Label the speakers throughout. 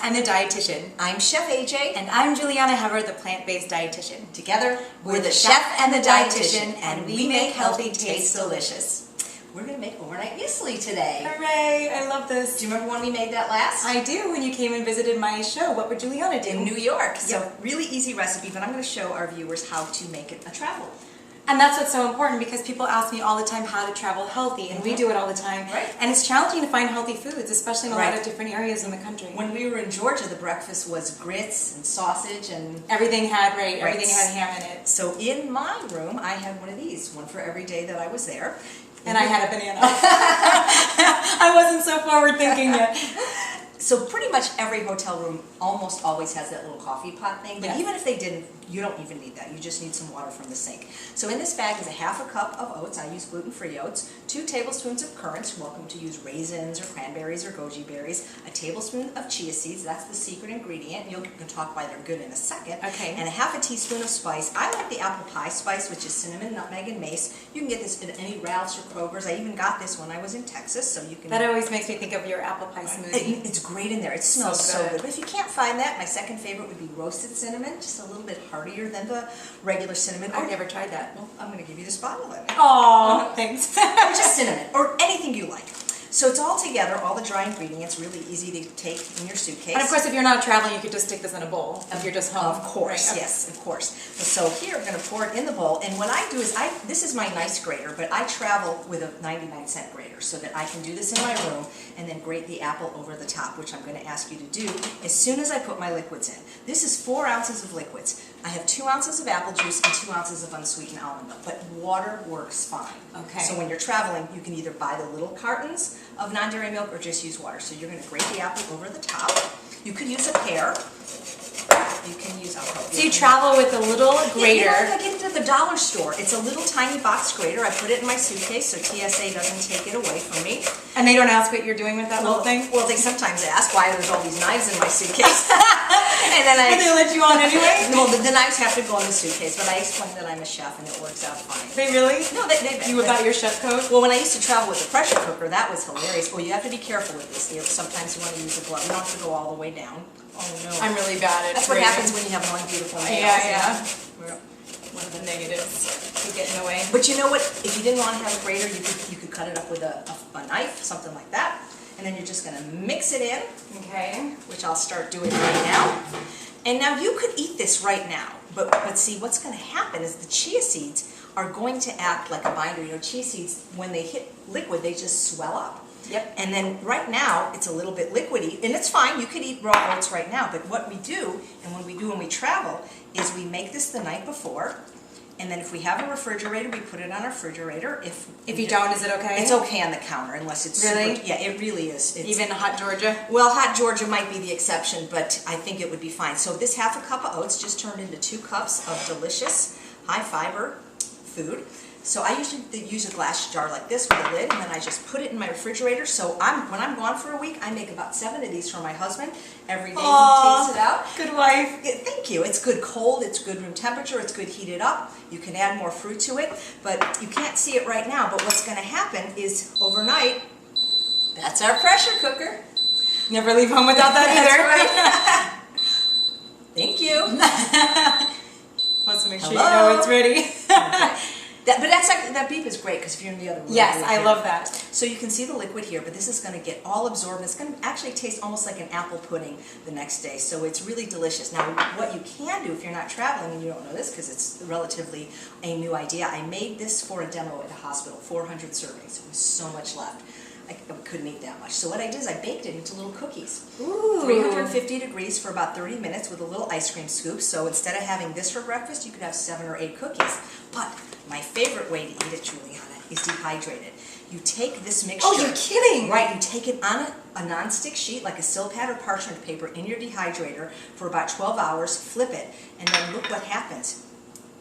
Speaker 1: I'm the Dietitian.
Speaker 2: I'm Chef AJ.
Speaker 1: And I'm Juliana Hever, the plant-based dietitian.
Speaker 2: Together, we're the Chef and the Dietitian, and we make healthy taste delicious. We're going to make overnight muesli today.
Speaker 1: Hooray! I love this.
Speaker 2: Do you remember when we made that last?
Speaker 1: I do, when you came and visited my show. What would Juliana do?
Speaker 2: In New York. So really easy recipe, but I'm going to show our viewers how to make it a travel.
Speaker 1: And that's what's so important, because people ask me all the time how to travel healthy, and we do it all the time.
Speaker 2: Right.
Speaker 1: And it's challenging to find healthy foods, especially in a lot of different areas in the country.
Speaker 2: When we were in Georgia, the breakfast was grits and sausage and...
Speaker 1: Everything had ham in it.
Speaker 2: So in my room, I had one of these, one for every day that I was there.
Speaker 1: And I had a banana. I wasn't so forward thinking yet.
Speaker 2: So pretty much every hotel room almost always has that little coffee pot thing, but even if they didn't, you don't even need that. You just need some water from the sink. So in this bag is a half a cup of oats. I use gluten-free oats, 2 tablespoons of currants. You're welcome to use raisins or cranberries or goji berries. A tablespoon of chia seeds. That's the secret ingredient. You'll talk why they're good in a second.
Speaker 1: Okay.
Speaker 2: And a half a teaspoon of spice. I like the apple pie spice, which is cinnamon, nutmeg, and mace. You can get this at any Ralph's or Kroger's. I even got this when I was in Texas, so you can...
Speaker 1: That always makes me think of your apple pie smoothie.
Speaker 2: It's great in there. It smells so good. But if you can't find that, my second favorite would be roasted cinnamon, just a little bit heartier than the regular cinnamon.
Speaker 1: I've never tried that.
Speaker 2: Well, I'm going to give you this bottle of it.
Speaker 1: Aww, thanks.
Speaker 2: Or just cinnamon, or anything you like. So it's all together, all the dry ingredients, really easy to take in your suitcase.
Speaker 1: And of course, if you're not traveling, you could just stick this in a bowl if you're just home.
Speaker 2: Of course, yes, of course. So here, I'm going to pour it in the bowl, and what I do is, this is my nice grater, but I travel with a 99-cent grater so that I can do this in my room and then grate the apple over the top, which I'm going to ask you to do as soon as I put my liquids in. This is 4 ounces of liquids. I have 2 ounces of apple juice and 2 ounces of unsweetened almond milk, but water works fine.
Speaker 1: Okay.
Speaker 2: So when you're traveling, you can either buy the little cartons of non-dairy milk or just use water. So you're going to grate the apple over the top. You could use a pear. You can use alcohol.
Speaker 1: So you travel with a little grater.
Speaker 2: Yeah, I get it at the dollar store. It's a little tiny box grater. I put it in my suitcase so TSA doesn't take it away from me.
Speaker 1: And they don't ask what you're doing with that little thing?
Speaker 2: Well, they sometimes ask why there's all these knives in my suitcase. And then
Speaker 1: they let you on anyway?
Speaker 2: Well, the knives have to go in the suitcase, but I explain that I'm a chef and it works out fine.
Speaker 1: They really?
Speaker 2: No,
Speaker 1: You got your chef coat?
Speaker 2: Well, when I used to travel with a pressure cooker, that was hilarious. Well, you have to be careful with this. Sometimes you want to use a glove. You don't have to go all the way down. Oh, no.
Speaker 1: I'm really bad at it.
Speaker 2: That's what happens when you have long, beautiful nails.
Speaker 1: Yeah. One of the negatives to get in the way.
Speaker 2: But you know what? If you didn't want to have a grater, you could cut it up with a knife, something like that. And then you're just going to mix it in.
Speaker 1: Okay.
Speaker 2: Which I'll start doing right now. And now you could eat this right now. But see, what's going to happen is the chia seeds are going to act like a binder. You know, chia seeds, when they hit liquid, they just swell up.
Speaker 1: Yep.
Speaker 2: And then right now, it's a little bit liquidy, and it's fine. You could eat raw oats right now, but what we do, and when we travel, is we make this the night before, and then if we have a refrigerator, we put it on our refrigerator. If
Speaker 1: you don't, is it okay?
Speaker 2: It's okay on the counter, unless it's
Speaker 1: really?
Speaker 2: Yeah, it really is.
Speaker 1: Even hot Georgia?
Speaker 2: Well, hot Georgia might be the exception, but I think it would be fine. So this half a cup of oats just turned into 2 cups of delicious, high-fiber food. So I usually use a glass jar like this with a lid, and then I just put it in my refrigerator. So when I'm gone for a week, I make about 7 of these for my husband. Every day he takes it out.
Speaker 1: Good wife.
Speaker 2: Thank you. It's good cold, it's good room temperature, it's good heated up. You can add more fruit to it, but you can't see it right now. But what's going to happen is overnight, that's our pressure cooker.
Speaker 1: Never leave home without that either.
Speaker 2: Right. Thank you.
Speaker 1: Wants to make sure you know it's ready.
Speaker 2: Okay. But that beep is great because if you're in the other room.
Speaker 1: Yes, I love that.
Speaker 2: So you can see the liquid here, but this is going to get all absorbed. It's going to actually taste almost like an apple pudding the next day. So it's really delicious. Now, what you can do if you're not traveling and you don't know this because it's relatively a new idea, I made this for a demo at the hospital, 400 servings. There was so much left. I couldn't eat that much. So what I did is I baked it into little cookies.
Speaker 1: Ooh.
Speaker 2: 350 degrees for about 30 minutes with a little ice cream scoop. So instead of having this for breakfast, you could have 7 or 8 cookies. But my favorite way to eat it, Juliana, is dehydrated. You take this mixture.
Speaker 1: Oh, you're kidding!
Speaker 2: Right, you take it on a non-stick sheet, like a silk pad or parchment paper, in your dehydrator for about 12 hours, flip it, and then look what happens.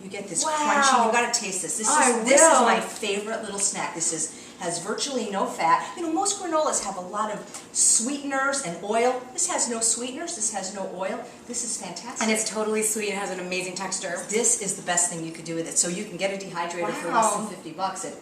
Speaker 2: You get this crunchy, you gotta taste this. This is my favorite little snack. This has virtually no fat. You know, most granolas have a lot of sweeteners and oil. This has no sweeteners, this has no oil. This is fantastic.
Speaker 1: And it's totally sweet and has an amazing texture.
Speaker 2: This is the best thing you could do with it. So you can get a dehydrator for less than $50 at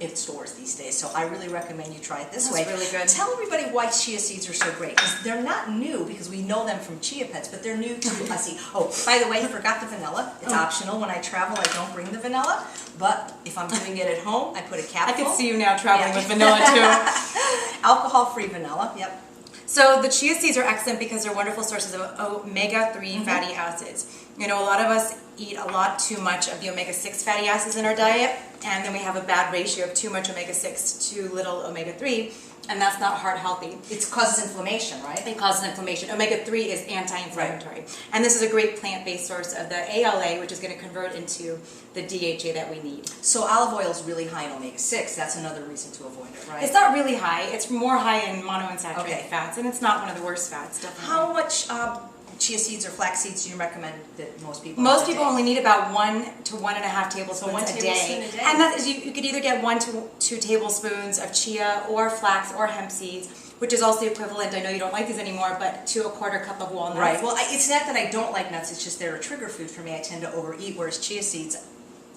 Speaker 2: in stores these days. So I really recommend you try it this way.
Speaker 1: That's really good.
Speaker 2: Tell everybody why chia seeds are so great, because they're not new, because we know them from Chia Pets, but they're new to us. Oh, by the way, I forgot the vanilla. It's optional. When I travel, I don't bring the vanilla, but if I'm doing it at home, I put a capful.
Speaker 1: I could see you now traveling with vanilla too.
Speaker 2: Alcohol-free vanilla, yep.
Speaker 1: So the chia seeds are excellent because they're wonderful sources of omega-3 fatty acids. You know, a lot of us eat a lot too much of the omega-6 fatty acids in our diet, and then we have a bad ratio of too much omega-6 to little omega-3, and that's not heart healthy.
Speaker 2: It causes inflammation, right?
Speaker 1: It causes inflammation. Omega-3 is anti-inflammatory. Right. And this is a great plant-based source of the ALA, which is going to convert into the DHA that we need.
Speaker 2: So olive oil is really high in omega-6. That's another reason to avoid it, right?
Speaker 1: It's not really high. It's more high in monounsaturated fats, and it's not one of the worst fats, definitely.
Speaker 2: How much chia seeds or flax seeds do you recommend that most people?
Speaker 1: Most people only need about 1 to 1.5 tablespoons a day. And that is, you could either get 1 to 2 tablespoons of chia or flax or hemp seeds, which is also equivalent, I know you don't like these anymore, but to a 1/4 cup of walnuts.
Speaker 2: Right. Well, it's not that I don't like nuts, it's just they're a trigger food for me. I tend to overeat, whereas chia seeds,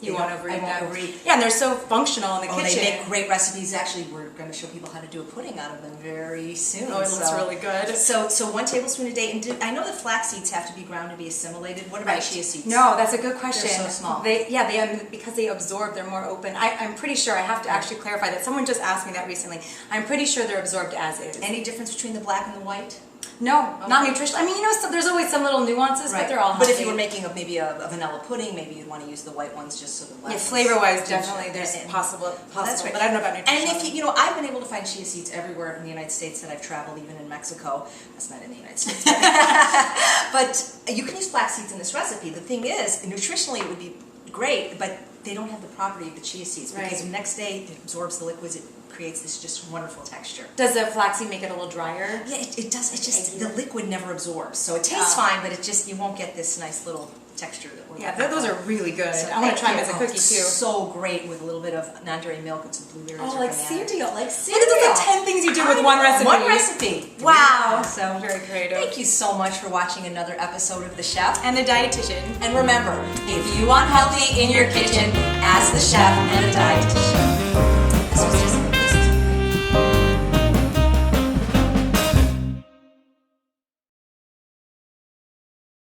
Speaker 1: you won't overeat.
Speaker 2: I won't overeat.
Speaker 1: Yeah, and they're so functional in the kitchen.
Speaker 2: They make great recipes. Actually, we're going to show people how to do a pudding out of them very soon.
Speaker 1: Oh, it looks really good.
Speaker 2: So 1 tablespoon a day. And I know that flax seeds have to be ground to be assimilated. What about chia seeds?
Speaker 1: No, that's a good question.
Speaker 2: They're so small.
Speaker 1: Because they absorb, they're more open. I'm pretty sure, I have to actually clarify that. Someone just asked me that recently. I'm pretty sure they're absorbed as is.
Speaker 2: Any difference between the black and the white?
Speaker 1: No, not nutritional. I mean, you know, there's always some little nuances, but they're all healthy.
Speaker 2: But if you were making maybe a vanilla pudding, maybe you'd want to use the white ones just so the black.
Speaker 1: Yeah, flavor-wise, definitely there's possible.
Speaker 2: That's right.
Speaker 1: But I don't know about nutrition.
Speaker 2: And if you know, I've been able to find chia seeds everywhere in the United States that I've traveled, even in Mexico. That's not in the United States. But you can use flax seeds in this recipe. The thing is, nutritionally it would be great, but they don't have the property of the chia seeds because the next day it absorbs the liquids. It creates this just wonderful texture.
Speaker 1: Does the flaxseed make it a little drier?
Speaker 2: Yeah, it does. It just the liquid never absorbs, so it tastes fine, but you won't get this nice little texture that we're looking
Speaker 1: those
Speaker 2: for.
Speaker 1: are really good.
Speaker 2: So
Speaker 1: I want to try them as a cookie too.
Speaker 2: So great with a little bit of non-dairy milk and some blueberries.
Speaker 1: Oh,
Speaker 2: or
Speaker 1: like
Speaker 2: banana.
Speaker 1: cereal,
Speaker 2: like
Speaker 1: cereal. Look at the 10 things you do with one recipe.
Speaker 2: One recipe.
Speaker 1: Wow.
Speaker 2: So
Speaker 1: very creative.
Speaker 2: Thank you so much for watching another episode of The Chef
Speaker 1: and the Dietitian.
Speaker 2: And remember, if you want healthy in your kitchen, ask the chef and the dietitian.